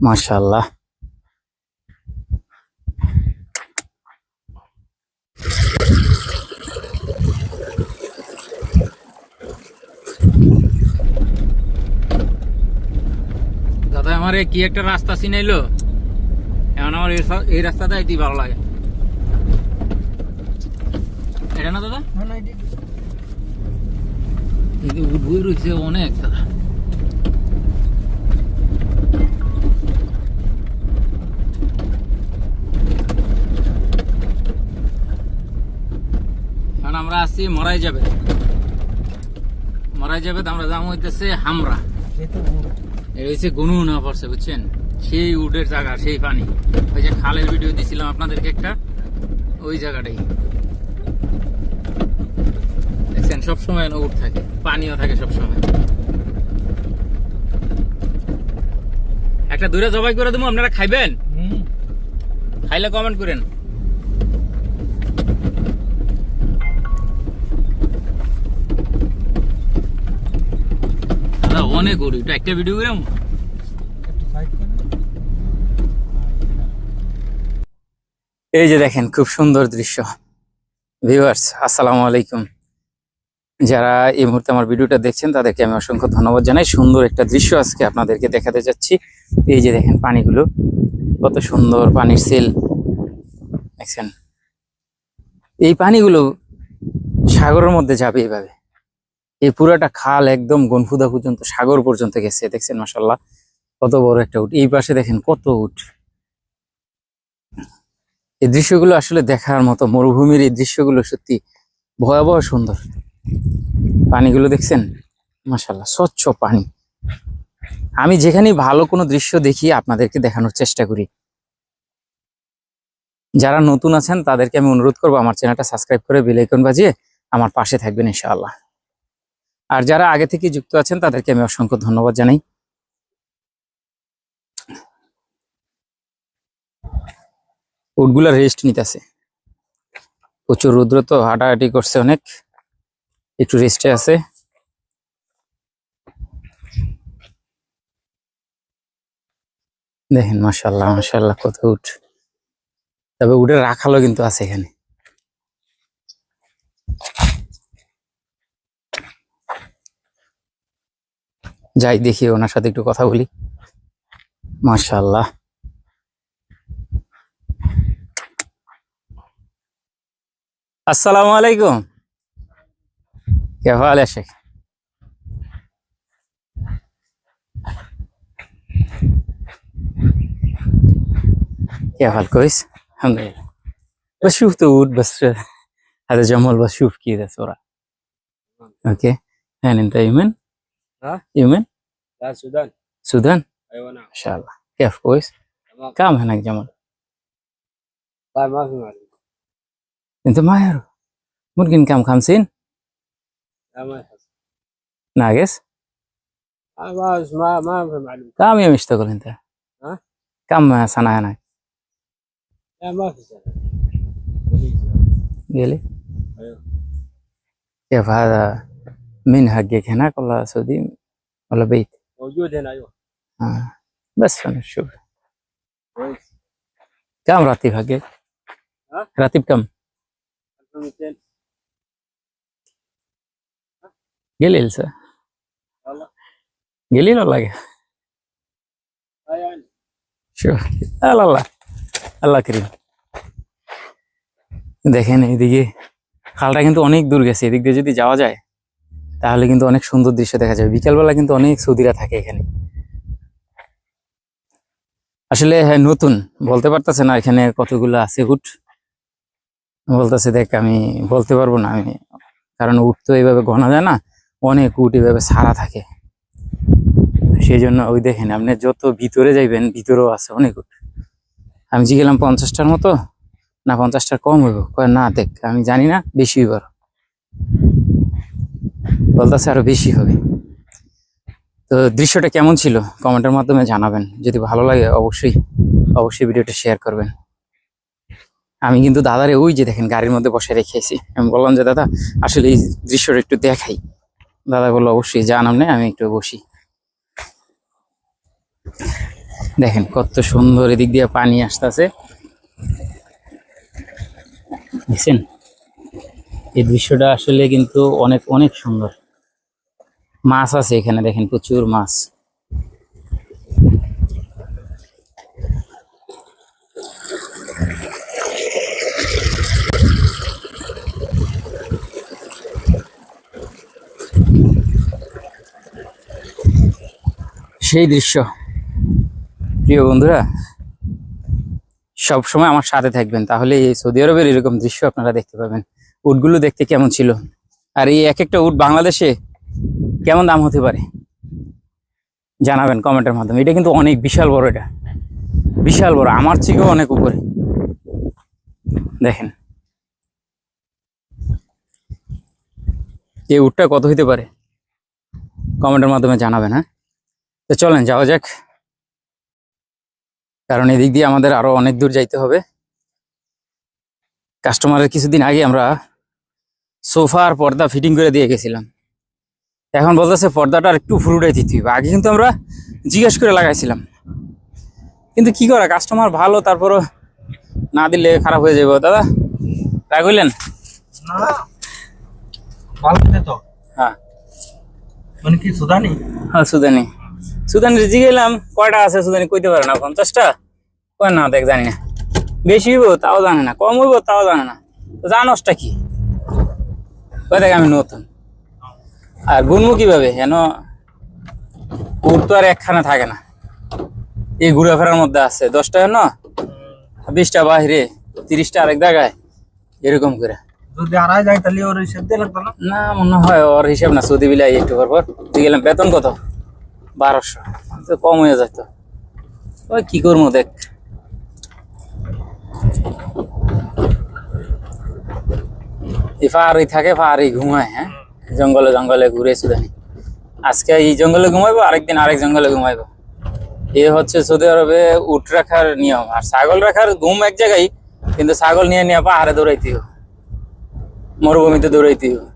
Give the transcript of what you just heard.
মাশাআল্লাহ। দাদা আমার কি একটা রাস্তা চিনাইলো, এখন আমার এই রাস্তাটা এটি ভালো লাগে। এটা না দাদা, বই রয়েছে অনেক দাদা। এখন আমরা আসছি মরাই যাবে, আমরা যাবো হইতেছে হামরা। এটা হচ্ছে গনুনা পড়ছে বুঝছেন, সেই উডের জায়গা, সেই পানি। ওই যে খালের ভিডিও দিছিলাম আপনাদেরকে একটা, ওই জায়গাটাই দেখছেন। সবসময় উড থাকে, পানিও থাকে সবসময়। একটা দূরে জবাই করে দেবো, আপনারা খাইবেন? খাইলে কমেন্ট করেন। দাদা অনেক গরু, একটা ভিডিও করে এই যে দেখেন, খুব সুন্দর দৃশ্য। ভিউয়ার্স আসসালামু আলাইকুম। যারা এই মুহূর্তে আমার ভিডিওটা দেখছেন তাদেরকে আমি অসংখ্য ধন্যবাদ জানাই। সুন্দর একটা দৃশ্য আজকে আপনাদেরকে দেখাতে যাচ্ছি। এই যে দেখেন পানিগুলো, কত সুন্দর পানির সেল দেখছেন। এই পানিগুলো সাগরের মধ্যে যাবে এইভাবে। এই পুরাটা খাল একদম গনফুদা পর্যন্ত, সাগর পর্যন্ত গেছে দেখছেন। মাশাআল্লাহ, কত বড় একটা উট। এই পাশে দেখেন কত উট। এই দৃশ্যগুলো আসলে দেখার মতো। মরুভূমির এই দৃশ্যগুলো সত্যি ভয়াবহ সুন্দর। পানিগুলো দেখছেন, মাশাআল্লাহ, স্বচ্ছ পানি। আমি যেখানেই ভালো কোনো দৃশ্য দেখি আপনাদেরকে দেখানোর চেষ্টা করি। যারা নতুন আছেন তাদেরকে আমি অনুরোধ করবো আমার চ্যানেলটা সাবস্ক্রাইব করে বেল আইকন বাজিয়ে আমার পাশে থাকবেন ইনশাআল্লাহ। আর যারা আগে থেকে যুক্ত আছেন তাদেরকে আমি অসংখ্য ধন্যবাদ জানাই। উটগুলা রেস্ট নিতেছে, প্রচুর রৌদ্র তো, হাঁটাহাঁটি করছে অনেক, একটু রেস্টে আছে। দেখেন মাশাআল্লাহ মাশাআল্লাহ কত উট। তবে উটের রাখালও কিন্তু আছে এখানে। যাই দেখি ওনার সাথে একটু কথা বলি। মাশাআল্লাহ। আসসালামু আলাইকুম, क्या हाल है शेख? क्या हाल? كويس الحمد لله. بس شفت ود بس هذا جمال، بس شوف كذا صورة. اوكي، يعني انت يمن؟ ها؟ يمن؟ لا، السودان. السودان؟ ايوه نعم. ما شاء الله. كيف كويس؟ تمام. كم هناك جمال؟ طيب ما في معلومة. انت ما يعرف؟ ممكن كم 50؟ لا ما يحصل. ناقص؟ ما في معلومة. كم يوم يشتغل انت؟ ها؟ كم سنة هناك؟ لا ما في سنة. قلي؟ ايوه. كيف هذا؟ من حقك هناك ولا سعودي ولا بيت؟ موجود هنا. ايوه. بس انا شوف كويس. كم راتب حقك؟ ها؟ راتب كم؟ 1200. قليل والله. قليل ولا كيف؟ يعني شوف لا الله আল্লাহ করিম। দেখেন এইদিকে খালটা কিন্তু অনেক দূর গেছে, এদিক দিয়ে যদি যাওয়া যায় তাহলে কিন্তু অনেক সুন্দর দৃশ্য দেখা যাবে। বিকালবেলা কিন্তু অনেক সৌদিরা থাকে এখানে। আসলে হ্যাঁ, নতুন বলতে পারতেছে না এখানে কতগুলো আছে উট। বলতেছে দেখ, আমি বলতে পারবো না আমি, কারণ উট তো এইভাবে গণা যায় না, অনেক উট এইভাবে ছাড়া থাকে। সেই জন্য ওই দেখেন আপনি যত ভিতরে যাইবেন ভিতরেও আছে অনেক উট। আমি জিগেলাম 50টার মতো না, 50টার কম হইব। না দেখ, আমি জানি না, বেশি হইব, বলতেছে আরো বেশি হবে। তো দৃশ্যটা কেমন ছিল কমেন্টের মাধ্যমে জানাবেন। যদি ভালো লাগে অবশ্যই অবশ্যই ভিডিওটা শেয়ার করবেন। আমি কিন্তু দাদারে ওই যে দেখেন গাড়ির মধ্যে বসে রেখেছি। আমি বললাম যে দাদা আসলে এই দৃশ্যটা একটু দেখাই। দাদা বললো অবশ্যই যান, আমি একটু বসি। দেখেন কত সুন্দর, এদিক দিয়ে পানি আসতেছে, দেখছেন? এই দৃশ্যটা আসলে কিন্তু অনেক অনেক সুন্দর। মাছ আছে এখানে, দেখেন প্রচুর মাছ। সেই দৃশ্য। প্রিয় বন্ধুরা, সব সময় আমার সাথে থাকবেন, তাহলে এই সৌদি আরবের এরকম দৃশ্য আপনারা দেখতে পাবেন। উটগুলো দেখতে কেমন ছিল, আর এই এক একটা উট বাংলাদেশে কেমন দাম হতে পারে জানাবেন কমেন্টের মাধ্যমে। এটা কিন্তু অনেক বিশাল বড়, এটা বিশাল বড়, আমার থেকেও অনেক উপরে। দেখেন এই উটটা কত হইতে পারে, কমেন্টের মাধ্যমে জানাবেন। হ্যাঁ, তো চলেন যাওয়া যাক, কারণ এদিক দিয়ে আমাদের আরো অনেক দূর যাইতে হবে। কাস্টমারের কিছুদিন আগে আমরা সোফা আর পর্দা ফিটিং করে দিয়ে গেছিলাম, এখন বলতেছে পর্দাটা আর একটু ফুরুটাই দিতে হবে। আগে কিন্তু আমরা জিজ্ঞেস করে লাগাইছিলাম, কিন্তু কি করা, কাস্টমার ভালো, তারপরও না দিলে খারাপ হয়ে যাবে। দাদা রাগ হইলেন? না, ভালো দিতে তো। হ্যাঁ মানে কি সুদানি? হ্যাঁ, সুদানি। সুদানি জিগেলাম কয়টা আছে, সুদানি কইতে পারে না। 50টা কয় না, দেখ জানি না। বেশি হইব তাও জানে না, কম হইব তাও জানে না। তো জানোসটা কি? কয় দেখ আমি নতুন, আর গুনবো কিভাবে? হেন উট তো আর একখানে থাকে না, এই ঘুরাফেরার মধ্যে আছে। 10টা হেন, 20টা বাহিরে, 30টা আরেক জায়গায়, এরকম করে। যদি আড়াই যায় তাহলে ওর হিসেব দিয়ে লাগতো না? না, মনে হয় ওর হিসাব না, সৌদি বিলাই একটু পর দিয়ে গেলাম। বেতন কত? 1200, তো কম হয়ে যায়। তো ওই কি করবো, দেখ এই পাহাড়ি থাকে, পাহাড়ি ঘুমায়। হ্যাঁ, জঙ্গলে জঙ্গলে ঘুরে সুদানি। আজকে এই জঙ্গলে ঘুমাইবো, আরেকদিন আরেক জঙ্গলে ঘুমাইবো। এ হচ্ছে সৌদি আরবে উট রাখার নিয়ম। আর ছাগল রাখার ঘুম এক জায়গায়, কিন্তু ছাগল নিয়ে নিয়ে পাহাড়ে দৌড়াইতে হবে, মরুভূমিতে দৌড়াইতে হবে।